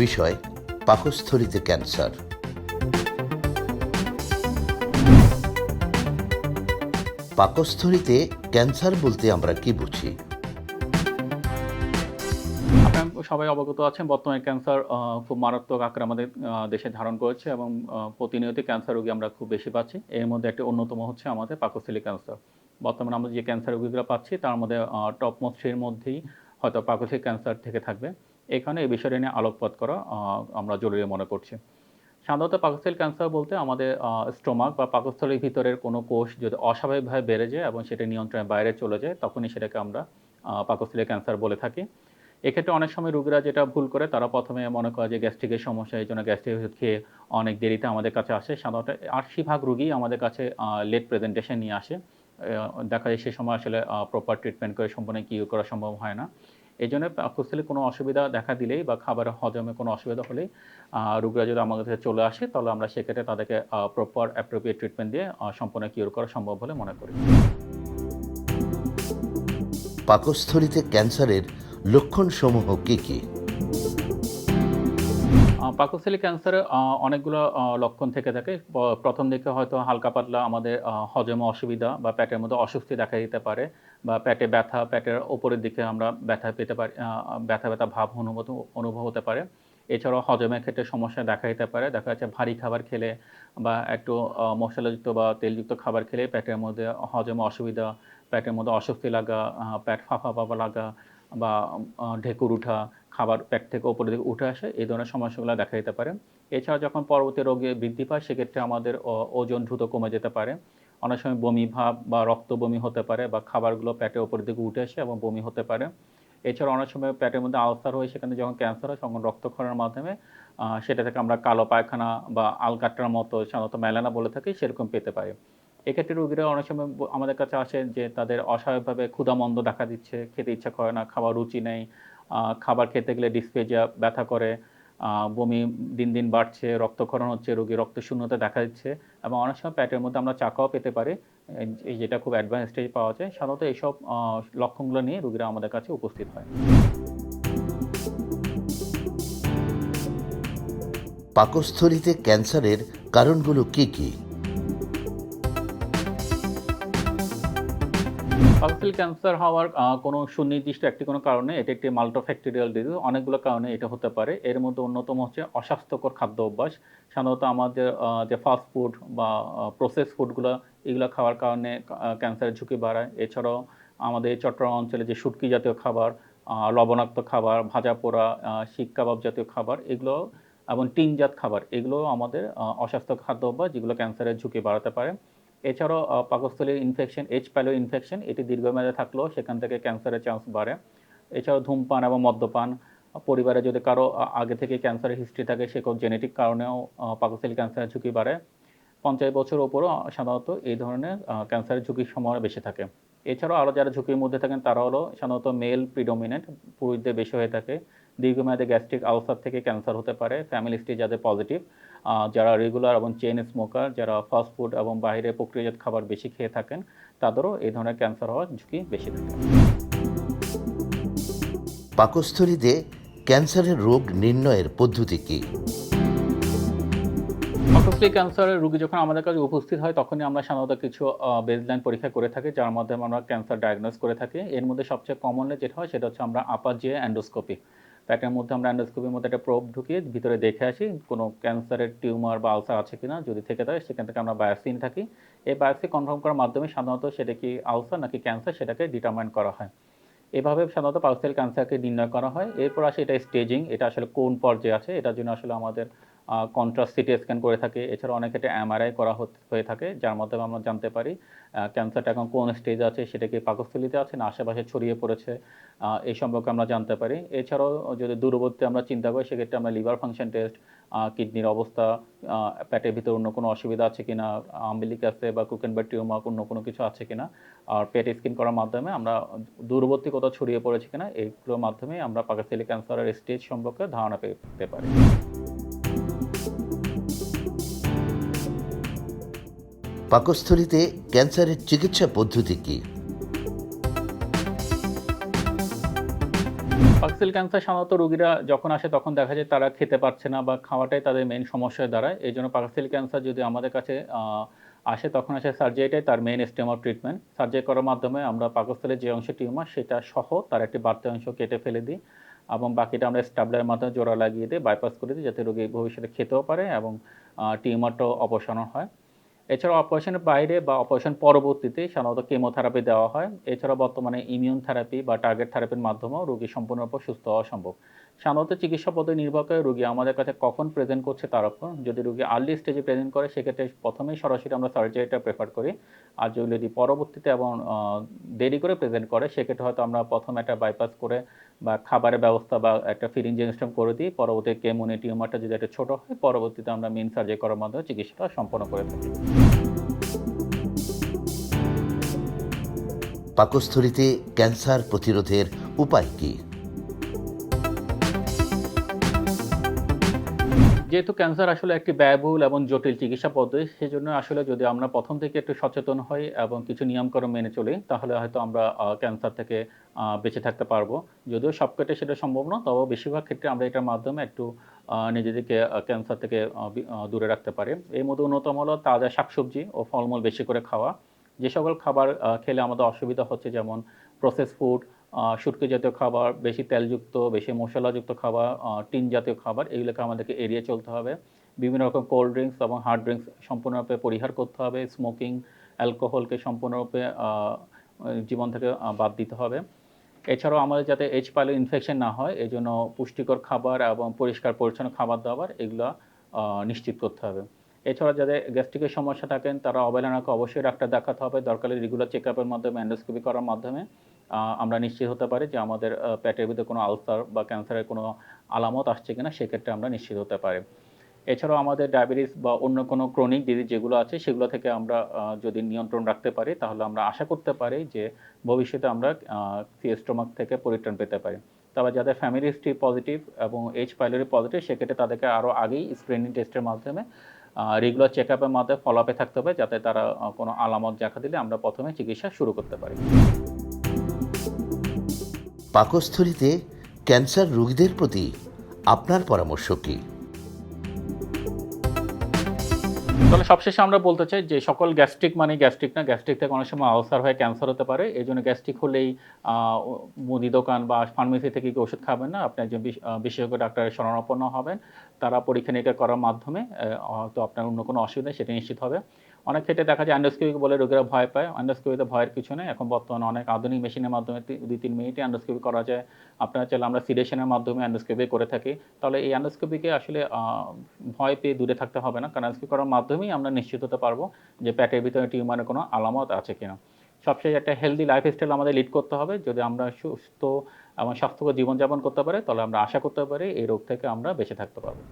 বিষয় পাকস্থলীতে cancer. পাকস্থলীতে cancer বলতে আমরা কি বুঝি? আপনারা সবাই অবগত আছেন বর্তমানে ক্যান্সার খুব মারাত্মক আকার আমাদের দেশে ধারণ করেছে এবং প্রতিনিয়তই ক্যান্সার রোগী আমরা খুব বেশি পাচ্ছি। এর মধ্যে একটা অন্যতম হচ্ছে আমাদের পাকস্থলী ক্যান্সার। বর্তমানে আমরা যে ক্যান্সার রোগীগুলো পাচ্ছি তার মধ্যে টপ মোস্ট 3 এর মধ্যেই হয়তো পাকস্থলী ক্যান্সার থেকে থাকবে। এই কারণে এই বিষয়টা নিয়ে আলোকপাত করা আমরা জরুরি মনে করছি। সাধারণত পাকস্থলী ক্যান্সার বলতে আমাদের স্টোমাক বা পাকস্থলীর ভিতরের কোনো কোষ যদি অস্বাভাবিকভাবে বেড়ে যায় এবং সেটা নিয়ন্ত্রণের বাইরে চলে যায় তখনই সেটাকে আমরা পাকস্থলী ক্যান্সার বলে থাকি। এক্ষেত্রে অনেক সময় রোগীরা যেটা ভুল করে তারা ১ম এ মনে করে যে গ্যাস্ট্রিকের সমস্যা, এইজন্য গ্যাস্ট্রিক ওষুধ খেয়ে অনেক দেরিতে আমাদের কাছে আসে। সাধারণত ৮০% রোগী আমাদের কাছে লেট প্রেজেন্টেশন নিয়ে আসে। দেখা যায় সে সময় আসলে প্রপার ট্রিটমেন্ট করে সম্পূর্ণ কিউর করা সম্ভব হয় না। এজন্য পাকস্থলীর কোনো অসুবিধা দেখা দিলেই বা খাবারের হজমে কোনো অসুবিধা হলেই রোগীরা যদি আমাদের কাছে চলে আসে তাহলে আমরা সেক্ষেত্রে তাদেরকে প্রপার অ্যাপ্রোপ্রিয়েট ট্রিটমেন্ট দিয়ে সম্পূর্ণ কিউর করা সম্ভব বলে মনে করি। পাকস্থলীতে ক্যান্সারের লক্ষণসমূহ কি কি? পাকস্থলী ক্যান্সারের অনেকগুলো লক্ষণ থেকে থাকে। প্রথম দিকে হয়তো হালকা পাতলা আমাদের হজমে অসুবিধা বা পেটের মধ্যে অস্বস্তি দেখা দিতে পারে বা পেটে ব্যথা, পেটের উপরের দিকে আমরা ব্যথা পেতে পারি, ব্যথা ভাব অনুভব হতে পারে। এছাড়াও হজমের ক্ষেত্রে সমস্যা দেখা দিতে পারে। দেখা যাচ্ছে ভারী খাবার খেলে বা একটু মশলাযুক্ত বা তেলযুক্ত খাবার খেলে পেটের মধ্যে হজমে অসুবিধা, পেটের মধ্যে অস্বস্তি লাগা, পেট ফাঁপা লাগা বা ঢেকুর উঠা, খাবার পেট থেকে উপরের দিকে উঠে আসে, এই ধরনের সমস্যাগুলো দেখা দিতে পারে। এছাড়া যখন পরবর্তী রোগে বৃদ্ধি পায় সেক্ষেত্রে আমাদের ওজন দ্রুত কমে যেতে পারে। অনেক সময় বমি ভাব বা রক্ত বমি হতে পারে বা খাবারগুলো পেটের উপরের দিকে উঠে আসে এবং বমি হতে পারে। এছাড়া অনেক সময় পেটের মধ্যে আলসার হয়ে সেখানে যখন ক্যান্সার হয় তখন রক্তক্ষরণের মাধ্যমে সেটা থেকে আমরা কালো পায়খানা বা আলকাট্রার মতো সাধারণত মেলানা বলে থাকি সেরকম পেতে পারি। এক্ষেত্রে রোগীরা অনেক সময় আমাদের কাছে আসেন যে তাদের অস্বাভাবিকভাবে ক্ষুধামন্দ দেখা দিচ্ছে, খেতে ইচ্ছা করে না, খাবার রুচি নেই, খাবার খেতে গেলে ডিসপেজিয়া ব্যথা করে, বমি দিন বাড়ছে, রক্তক্ষরণ হচ্ছে, রোগীর রক্তশূন্যতা দেখা দিচ্ছে এবং অনেক সময় পেটের মধ্যে আমরা চাকাও পেতে পারি, যেটা খুব অ্যাডভান্স স্টেজে পাওয়া যায়। সাধারণত এইসব লক্ষণগুলো নিয়ে রোগীরা আমাদের কাছে উপস্থিত হয়। পাকস্থলীতে ক্যান্সারের কারণগুলো কি কি? পাকস্থলী ক্যান্সার হওয়ার কোনো সুনির্দিষ্ট কোনো কারণ নেই। এটি একটি মাল্টিফ্যাক্টরিয়াল ডিজিজ। অনেকগুলো কারণে এটা হতে পারে। এর মধ্যে অন্যতম হচ্ছে অস্বাস্থ্যকর খাদ্য অভ্যাস। সাধারণত আমাদের যে ফাস্ট ফুড বা প্রসেস ফুডগুলো এগুলো খাওয়ার কারণে ক্যান্সারের ঝুঁকি বাড়ায়। এছাড়াও আমাদের এই চট্টগ্রাম অঞ্চলে যে শুটকি জাতীয় খাবার, লবণাক্ত খাবার, ভাজা পোড়া, শিক কাবাব জাতীয় খাবার এগুলো এবং টিনজাত খাবার এগুলোও আমাদের অস্বাস্থ্যকর খাদ্য অভ্যাস যেগুলো ক্যান্সারের ঝুঁকি বাড়াতে পারে। এছাড়াও পাকস্থলীর ইনফেকশন, এইচ পাইলোরি ইনফেকশন এটি দীর্ঘমেয়াদে থাকলেও সেখান থেকে ক্যান্সারের চান্স বাড়ে। এছাড়াও ধূমপান এবং মদ্যপান, পরিবারে যদি কারো আগে থেকে ক্যান্সারের হিস্ট্রি থাকে সেসব জেনেটিক কারণেও পাকস্থলী ক্যান্সারের ঝুঁকি বাড়ে। ৫০ বছরের উপরও সাধারণত এই ধরনের ক্যান্সারের ঝুঁকির সম্ভাবনা বেশি থাকে। এছাড়াও আরও যারা ঝুঁকির মধ্যে থাকেন তারা হলো সাধারণত মেল প্রিডমিনেন্ট, পুরুষদের বেশি হয়ে থাকে। দীর্ঘমেয়াদে গ্যাস্ট্রিক আলসার থেকে ক্যান্সার হতে পারে, ফ্যামিলি হিস্ট্রি যাদের পজিটিভ, যারা রেগুলার এবং চেইন স্মোকার, যারা ফাস্ট ফুড এবং বাইরে প্রক্রিয়াজাত খাবার বেশি খেয়ে থাকেন তাদেরও এই ধরনের ক্যান্সার হওয়ার ঝুঁকি বেশি থাকে। পাকস্থলীতে ক্যান্সারের রোগ নির্ণয়ের পদ্ধতি কি? পাকস্থলী ক্যান্সারের রোগী যখন আমাদের কাছে উপস্থিত হয় তখনই আমরা সাধারণত কিছু বেসলাইন পরীক্ষা করে থাকি যার মাধ্যমে আমরা ক্যান্সার ডায়াগনোস করে থাকি। এর মধ্যে সবচেয়ে কমনলি যেটা হয় সেটা হচ্ছে আমরা আপার জিআই এন্ডোস্কোপি। পেটের মধ্যে আমরা এন্ডোস্কোপির মধ্যে একটা প্রোব ঢুকিয়ে ভিতরে দেখে আসি কোনো ক্যান্সারের টিউমার বা আলসার আছে কিনা, যদি থেকে থাকে সেখান থেকে আমরা বায়োপসি নিয়ে থাকি। এই বায়োপসি কনফার্ম করার মাধ্যমে সাধারণত সেটা কি আলসার নাকি ক্যান্সার সেটাকে ডিটারমাইন করা হয়। এভাবে সাধারণত পাকস্থলী ক্যান্সারকে নির্ণয় করা হয়। এরপর আসে এটা স্টেজিং, এটা আসলে কোন পর্যায়ে আছে এটার জন্য আসলে আমাদের কন্ট্রাস্ট সিটি স্ক্যান করে থাকে। এছাড়া অনেক ক্ষেত্রে এমআরআই করা হয়ে থাকে যার মাধ্যমে আমরা জানতে পারি ক্যান্সারটা এখন কোন স্টেজে আছে, সেটা কি পাকস্থলীতে আছে না আশেপাশে ছড়িয়ে পড়েছে, এই সম্পর্কে আমরা জানতে পারি। এছাড়াও যদি দূরবর্তী আমরা চিন্তা করি সেক্ষেত্রে আমরা লিভার ফাংশন টেস্ট, কিডনির অবস্থা, পেটের ভিতরে অন্য কোনো অসুবিধা আছে কিনা, আম্বিলিকাসে বা কুকেনবার্গ টিউমার অন্য কোনো কিছু আছে কিনা, আর পেট স্ক্যান করার মাধ্যমে আমরা দূরবর্তী কোথাও ছড়িয়ে পড়েছে কিনা এইগুলোর মাধ্যমে আমরা পাকস্থলী ক্যান্সারের স্টেজ সম্পর্কে ধারণা পেতে পারি। পাকস্থলীতে ক্যান্সারের চিকিৎসা পদ্ধতি কি? পাকস্থলী ক্যান্সার সাধারণত রোগীরা যখন আসে তখন দেখা যায় তারা খেতে পারছে না বা খাওয়াটাই তাদের মেইন সমস্যা হয়ে দাঁড়ায়। এইজন্য পাকস্থলী ক্যান্সার যদি আমাদের কাছে আসে তখন আসে সার্জারিটাই তার main stem of treatment. Surgery করার মাধ্যমে আমরা পাকস্থলীর যে অংশে টিউমার সেটা সহ তার একটি বাড়তি অংশ কেটে ফেলে দিই এবং বাকিটা আমরা স্টাবলারের মাধ্যমে জোড়া লাগিয়ে দিই, বাইপাস করে দিই যাতে রোগী ভবিষ্যতে খেতেও পারে এবং টিউমারটাও অপসারণ হয়। এছাড়াও অপারেশনের বাইরে বা অপারেশন পরবর্তীতে সাধারণত কেমোথেরাপি দেওয়া হয়। এছাড়াও বর্তমানে ইমিউন থেরাপি বা টার্গেট থেরাপির মাধ্যমেও রোগী সম্পূর্ণরূপে সুস্থ হওয়া সম্ভব। সাধারণত চিকিৎসা পদ্ধতি নির্ভর করে রোগী আমাদের কাছে কখন প্রেজেন্ট করছে তার উপর। যদি রোগী আর্লি স্টেজে প্রেজেন্ট করে সেক্ষেত্রে প্রথমেই সরাসরি আমরা সার্জারিটা প্রেফার করি। আর যদি পরবর্তীতে এবং দেরি করে প্রেজেন্ট করে সেক্ষেত্রে হয়তো আমরা প্রথমে একটা বাইপাস করে বা খাবারের ব্যবস্থা বা একটা ফিডিং সিস্টেম করে দিই। পরবর্তী কেমোনে টিউমারটা যদি একটা ছোট হয় পরবর্তীতে আমরা মেইন সার্জারি করার মাধ্যমে চিকিৎসাটা সম্পন্ন করে থাকি। পাকস্থলীতে ক্যান্সার প্রতিরোধের উপায় কি? যেহেতু ক্যান্সার আসলে একটি ব্যয়বহুল এবং জটিল চিকিৎসা পদ্ধতি, সেজন্য আসলে যদি আমরা প্রথম থেকে একটু সচেতন হই এবং কিছু নিয়মকানুন মেনে চলি, তাহলে হয়তো আমরা ক্যান্সার থেকে বেঁচে থাকতে পারবো। যদিও সব ক্ষেত্রে সেটা সম্ভব না, তবেও বেশিরভাগ ক্ষেত্রে আমরা এটার মাধ্যমে একটু নিজেদেরকে ক্যান্সার থেকে দূরে রাখতে পারি। এর মধ্যে অন্যতম হলো তাজা শাকসবজি ও ফলমূল বেশি করে খাওয়া। যে সকল খাবার খেলে আমাদের অসুবিধা হচ্ছে যেমন প্রসেসড ফুড, শুটকি জাতীয় খাবার, বেশি তেলযুক্ত, বেশি মশলাযুক্ত খাবার, টিন জাতীয় খাবার এগুলোকে আমাদেরকে এড়িয়ে চলতে হবে। বিভিন্ন রকম কোল্ড ড্রিংকস এবং হার্ড ড্রিংকস সম্পূর্ণরূপে পরিহার করতে হবে। স্মোকিং, অ্যালকোহলকে সম্পূর্ণরূপে জীবন থেকে বাদ দিতে হবে। এছাড়াও আমাদের যাতে এইচ পাইলরি ইনফেকশন না হয় এজন্য পুষ্টিকর খাবার এবং পরিষ্কার পরিচ্ছন্ন খাবার-দাবার এগুলা নিশ্চিত করতে হবে। এছাড়া যাদের গ্যাস্ট্রিকের সমস্যা থাকেন তারা অবহেলা না করে অবশ্যই ডাক্তার দেখাতে হবে। দরকার হলে রেগুলার চেকআপের মাধ্যমে এন্ডোস্কোপি করার মাধ্যমে আমরা নিশ্চিত হতে পারি যে আমাদের পেটের ভিতরে কোনো আলসার বা ক্যান্সারের কোনো আলামত আসছে কিনা সেক্ষেত্রে আমরা নিশ্চিত হতে পারি। এছাড়াও আমাদের ডায়াবেটিস বা অন্য কোনো ক্রনিক ডিজিজ যেগুলো আছে সেগুলো থেকে আমরা যদি নিয়ন্ত্রণ রাখতে পারি তাহলে আমরা আশা করতে পারি যে ভবিষ্যতে আমরা স্টোমাক থেকে পরিত্রাণ পেতে পারি। তবে যাদের ফ্যামিলি হিস্ট্রি পজিটিভ এবং এইচ পাইলরি পজিটিভ সেক্ষেত্রে তাদেরকে আরও আগেই স্ক্রিনিং টেস্টের মাধ্যমে রেগুলার চেকআপের মাধ্যমে ফলো আপে থাকতে হবে যাতে তারা কোনো আলামত দেখা দিলে আমরা প্রথমে চিকিৎসা শুরু করতে পারি। পাকস্থলীতে ক্যান্সার রোগীদের প্রতি আপনার পরামর্শ কি? তাহলে সবশেষে আমরা বলতে চাই যে সকল গ্যাস্ট্রিক মানে গ্যাস্ট্রিক না, গ্যাস্ট্রিক থেকে অনেক সময় আলসার হয়ে ক্যান্সার হতে পারে। এজন্য গ্যাস্ট্রিক হলেই মুদি দোকান বা ফার্মেসি থেকে গিয়ে ওষুধ খাবেন না। আপনি একজন বিশেষজ্ঞ ডাক্তারের শরণাপন্ন হবেন। তারা পরীক্ষা-নিরীক্ষা করার মাধ্যমে হয়তো আপনার অন্য কোনো অসুবিধা সেটা নিশ্চিত হবে। অনেক ক্ষেত্রে দেখা যায় এন্ডোস্কোপি বলে রোগীরা ভয় পায়। এন্ডোস্কোপিতে ভয়ের কিছু নেই। এখন বর্তমানে অনেক আধুনিক মেশিনের মাধ্যমে ২-৩ মিনিটে এন্ডোস্কোপি করা যায়। আপনারা চাইলে আমরা সিডেশনের মাধ্যমে এন্ডোস্কোপি করে থাকি। তাহলে এই এন্ডোস্কোপিকে আসলে ভয় পেয়ে দূরে থাকতে হবে না। কারণ এন্ডোস্কোপি করার মাধ্যমেই আমরা নিশ্চিত হতে পারবো যে পেটের ভিতরে টিউমারের কোনো আলামত আছে কিনা। সবশেষে একটা হেলদি লাইফস্টাইল আমাদের লিড করতে হবে। যদি আমরা সুস্থ এবং স্বাস্থ্যকর জীবনযাপন করতে পারি তাহলে আমরা আশা করতে পারি এই রোগ থেকে আমরা বেঁচে থাকতে পারবো।